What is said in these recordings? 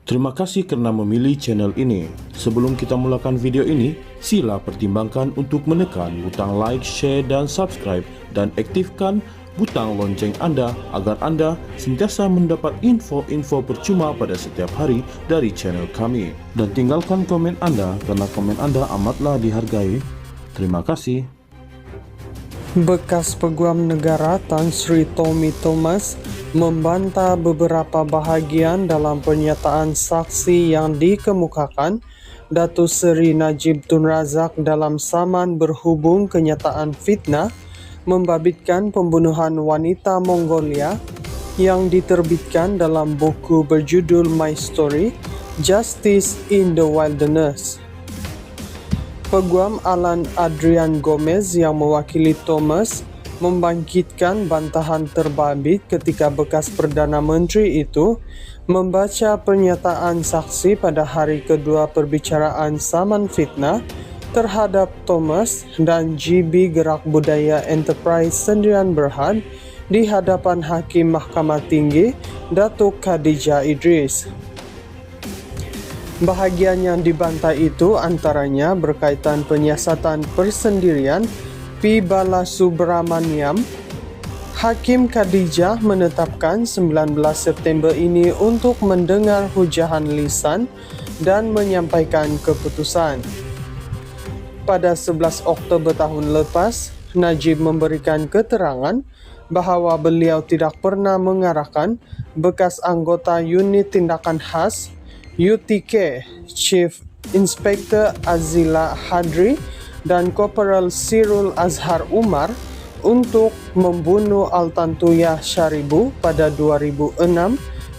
Terima kasih kerana memilih channel ini. Sebelum kita mulakan video ini, sila pertimbangkan untuk menekan butang like, share dan subscribe dan aktifkan butang lonceng anda agar anda sentiasa mendapat info-info percuma pada setiap hari dari channel kami. Dan tinggalkan komen anda kerana komen anda amatlah dihargai. Terima kasih. Bekas Peguam Negara Tan Sri Tommy Thomas membantah beberapa bahagian dalam pernyataan saksi yang dikemukakan Datuk Seri Najib Tun Razak dalam saman berhubung kenyataan fitnah membabitkan pembunuhan wanita Mongolia yang diterbitkan dalam buku berjudul My Story, Justice in the Wilderness. Peguam Alan Adrian Gomez yang mewakili Thomas membangkitkan bantahan terbabit ketika bekas Perdana Menteri itu membaca pernyataan saksi pada hari kedua perbicaraan saman fitnah terhadap Thomas dan GB Gerak Budaya Enterprise Sendirian Berhad di hadapan Hakim Mahkamah Tinggi Datuk Khadijah Idris. Bahagian yang dibantah itu antaranya berkaitan penyiasatan persendirian P. Balasubramaniam. Hakim Khadijah menetapkan 19 September ini untuk mendengar hujahan lisan dan menyampaikan keputusan. Pada 11 Oktober tahun lepas, Najib memberikan keterangan bahawa beliau tidak pernah mengarahkan bekas anggota Unit Tindakan Khas UTK Chief Inspector Azila Hadri dan Korporal Sirul Azhar Umar untuk membunuh Altantuya Sharibu pada 2006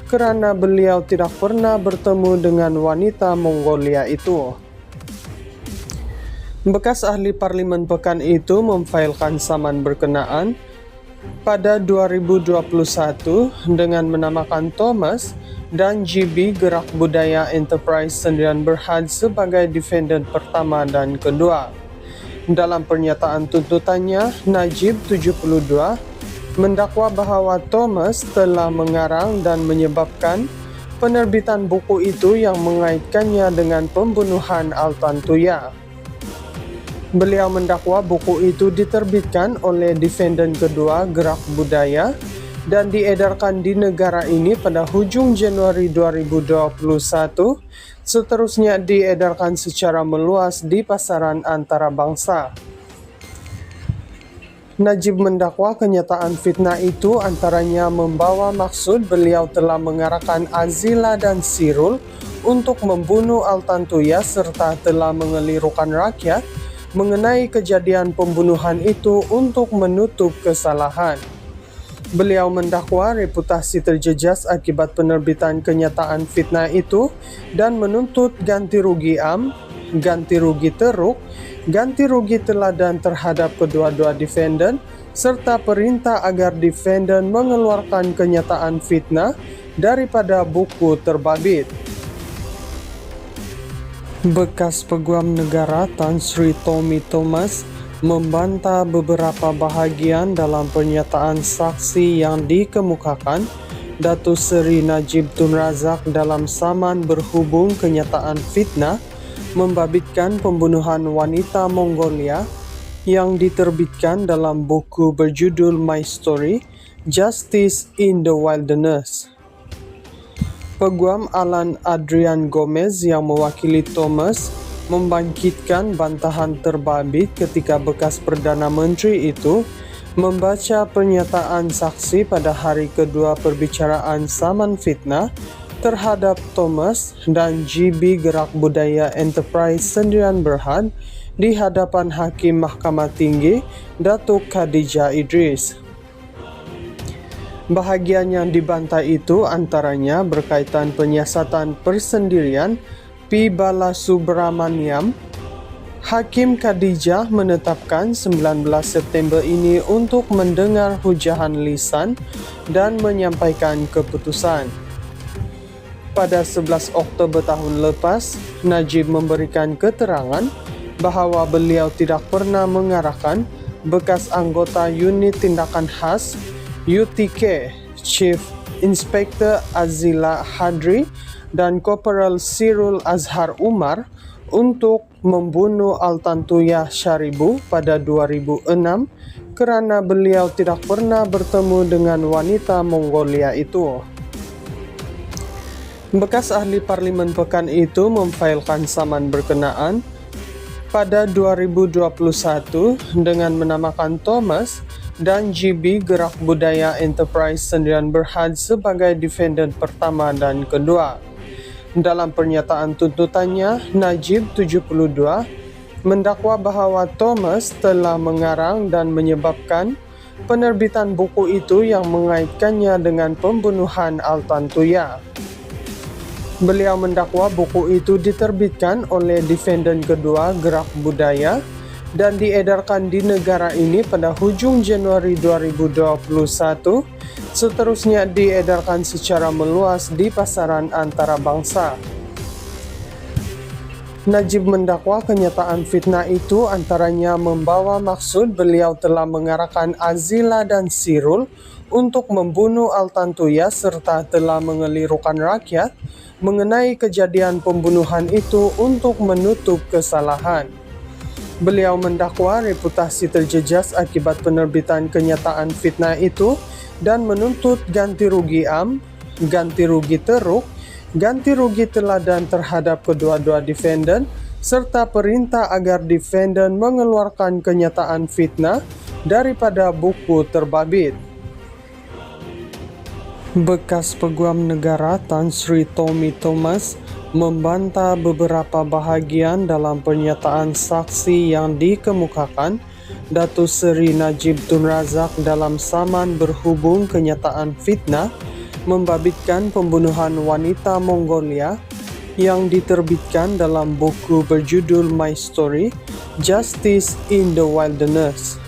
kerana beliau tidak pernah bertemu dengan wanita Mongolia itu. Bekas ahli Parlimen Pekan itu memfailkan saman berkenaan pada 2021 dengan menamakan Thomas dan GB Gerak Budaya Enterprise Sendirian Berhad sebagai defendant pertama dan kedua. Dalam pernyataan tuntutannya, Najib 72 mendakwa bahawa Thomas telah mengarang dan menyebabkan penerbitan buku itu yang mengaitkannya dengan pembunuhan Altantuya. Beliau mendakwa buku itu diterbitkan oleh defendant kedua Gerak Budaya dan diedarkan di negara ini pada hujung Januari 2021, seterusnya diedarkan secara meluas di pasaran antarabangsa. Najib mendakwa kenyataan fitnah itu antaranya membawa maksud beliau telah mengarahkan Azila dan Sirul untuk membunuh Altantuya serta telah mengelirukan rakyat mengenai kejadian pembunuhan itu untuk menutup kesalahan. Beliau mendakwa reputasi terjejas akibat penerbitan kenyataan fitnah itu dan menuntut ganti rugi ganti rugi teruk, ganti rugi teladan terhadap kedua-dua defendant serta perintah agar defendant mengeluarkan kenyataan fitnah daripada buku terbabit. Bekas Peguam Negara Tan Sri Tommy Thomas membantah beberapa bahagian dalam pernyataan saksi yang dikemukakan Datuk Seri Najib Tun Razak dalam saman berhubung kenyataan fitnah membabitkan pembunuhan wanita Mongolia yang diterbitkan dalam buku berjudul My Story, Justice in the Wilderness. Peguam Alan Adrian Gomez yang mewakili Thomas membangkitkan bantahan terbabit ketika bekas Perdana Menteri itu membaca pernyataan saksi pada hari kedua perbicaraan saman fitnah terhadap Thomas dan GB Gerak Budaya Enterprise Sendirian Berhad di hadapan Hakim Mahkamah Tinggi Datuk Khadijah Idris. Bahagian yang dibantah itu antaranya berkaitan penyiasatan persendirian P. Balasubramaniam. Hakim Khadijah menetapkan 19 September ini untuk mendengar hujahan lisan dan menyampaikan keputusan. Pada 11 Oktober tahun lepas, Najib memberikan keterangan bahawa beliau tidak pernah mengarahkan bekas anggota Unit Tindakan Khas UTK Chief Inspector Azila Hadri dan Korporal Sirul Azhar Umar untuk membunuh Altantuya Sharibu pada 2006 karena beliau tidak pernah bertemu dengan wanita Mongolia itu. Bekas ahli parlimen pekan itu memfailkan saman berkenaan pada 2021 dengan menamakan Thomas dan GB Gerak Budaya Enterprise Sendirian Berhad sebagai defendant pertama dan kedua. Dalam pernyataan tuntutannya, Najib 72 mendakwa bahwa Thomas telah mengarang dan menyebabkan penerbitan buku itu yang mengaitkannya dengan pembunuhan Altantuya. Beliau mendakwa buku itu diterbitkan oleh defendant kedua Gerak Budaya dan diedarkan di negara ini pada hujung Januari 2021, seterusnya diedarkan secara meluas di pasaran antarabangsa. Najib mendakwa kenyataan fitnah itu antaranya membawa maksud beliau telah mengarahkan Azila dan Sirul untuk membunuh Altantuya serta telah mengelirukan rakyat mengenai kejadian pembunuhan itu untuk menutup kesalahan. Beliau mendakwa reputasi terjejas akibat penerbitan kenyataan fitnah itu dan menuntut ganti rugi ganti rugi teruk, ganti rugi teladan terhadap kedua-dua defendant, serta perintah agar defendant mengeluarkan kenyataan fitnah daripada buku terbabit. Bekas Peguam Negara Tan Sri Tommy Thomas membantah beberapa bahagian dalam pernyataan saksi yang dikemukakan Datuk Seri Najib Tun Razak dalam saman berhubung kenyataan fitnah membabitkan pembunuhan wanita Mongolia yang diterbitkan dalam buku berjudul My Story, Justice in the Wilderness.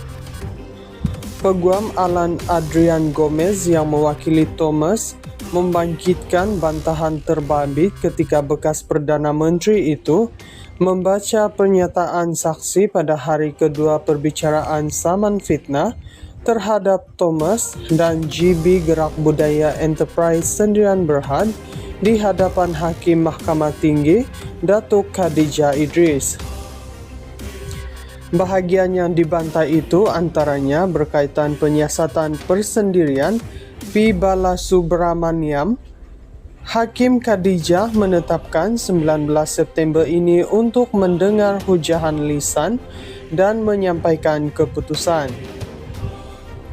Peguam Alan Adrian Gomez yang mewakili Thomas membangkitkan bantahan terbabit ketika bekas Perdana Menteri itu membaca pernyataan saksi pada hari kedua perbicaraan saman fitnah terhadap Thomas dan GB Gerak Budaya Enterprise Sendirian Berhad di hadapan Hakim Mahkamah Tinggi Datuk Khadijah Idris. Bahagian yang dibantah itu antaranya berkaitan penyiasatan persendirian P. Balasubramaniam. Hakim Khadijah menetapkan 19 September ini untuk mendengar hujahan lisan dan menyampaikan keputusan.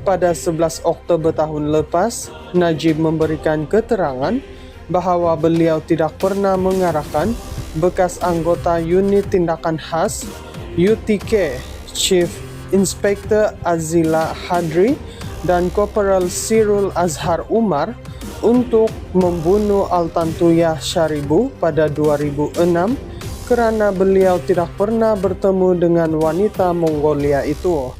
Pada 11 Oktober tahun lepas, Najib memberikan keterangan bahawa beliau tidak pernah mengarahkan bekas anggota Unit Tindakan Khas UTK, Chief Inspector Azila Hadri dan Korporal Sirul Azhar Umar untuk membunuh Altantuya Sharibu pada 2006 kerana beliau tidak pernah bertemu dengan wanita Mongolia itu.